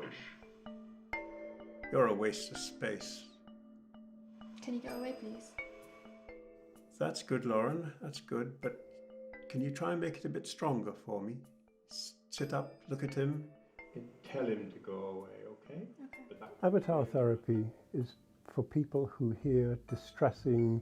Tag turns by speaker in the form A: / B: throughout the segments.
A: rubbish.
B: You're a waste of space.
C: Can you go away, please?
B: That's good, Lauren, that's good, but can you try and make it a bit stronger for me? Sit up, look at him, and tell him to go away, okay?
C: Okay.
D: Avatar therapy is for people who hear distressing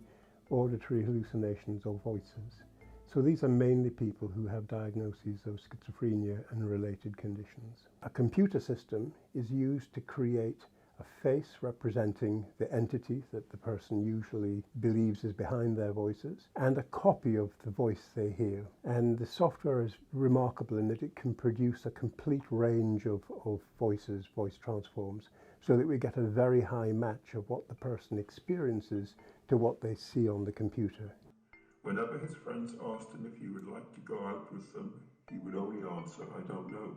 D: auditory hallucinations or voices. So these are mainly people who have diagnoses of schizophrenia and related conditions. A computer system is used to create a face representing the entity that the person usually believes is behind their voices, and a copy of the voice they hear. And the software is remarkable in that it can produce a complete range of voices, voice transforms, so that we get a very high match of what the person experiences to what they see on the computer.
A: Whenever his friends asked him if he would like to go out with them, he would only answer, "I don't know."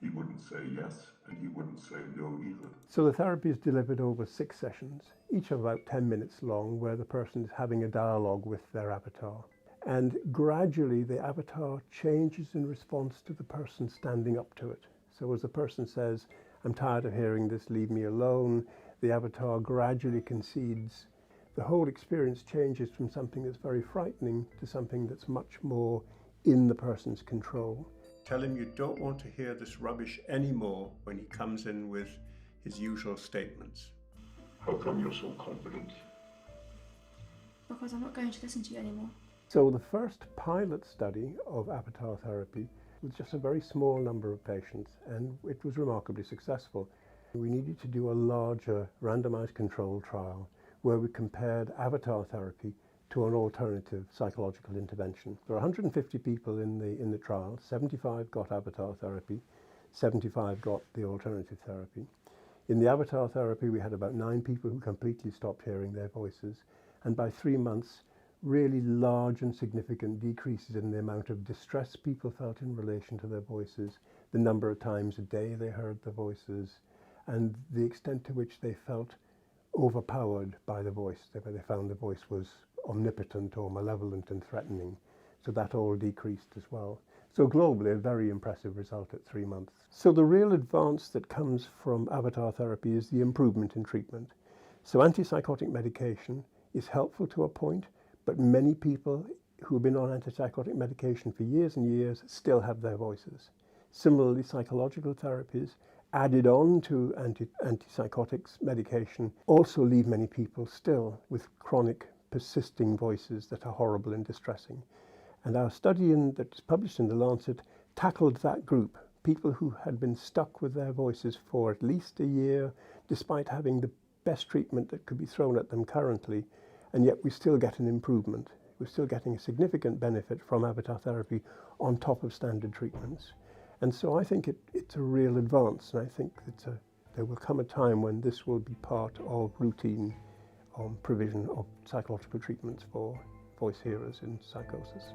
A: He wouldn't say yes, and he wouldn't say no either.
D: So the therapy is delivered over 6 sessions, each of about 10 minutes long, where the person is having a dialogue with their avatar. And gradually the avatar changes in response to the person standing up to it. So as the person says, "I'm tired of hearing this, leave me alone," the avatar gradually concedes. The whole experience changes from something that's very frightening to something that's much more in the person's control.
B: Tell him you don't want to hear this rubbish anymore when he comes in with his usual statements.
A: How come you're so confident?
C: Because I'm not going to listen to you anymore.
D: So the first pilot study of avatar therapy was just a very small number of patients, and it was remarkably successful. We needed to do a larger randomized control trial where we compared avatar therapy to an alternative psychological intervention. There were 150 people in the trial. 75 got avatar therapy, 75 got the alternative therapy. In the avatar therapy, we had about 9 people who completely stopped hearing their voices, and by 3 months, really large and significant decreases in the amount of distress people felt in relation to their voices, the number of times a day they heard the voices, and the extent to which they felt overpowered by the voice. They found the voice was omnipotent or malevolent and threatening. So that all decreased as well. So globally, a very impressive result at 3 months. So the real advance that comes from avatar therapy is the improvement in treatment. So antipsychotic medication is helpful to a point, but many people who have been on antipsychotic medication for years and years still have their voices. Similarly, psychological therapies added on to antipsychotics medication also leave many people still with chronic persisting voices that are horrible and distressing. And our study that's published in The Lancet tackled that group, people who had been stuck with their voices for at least a year, despite having the best treatment that could be thrown at them currently, and yet we still get an improvement. We're still getting a significant benefit from avatar therapy on top of standard treatments. And so I think it's a real advance, and I think that there will come a time when this will be part of routine provision of psychological treatments for voice hearers in psychosis.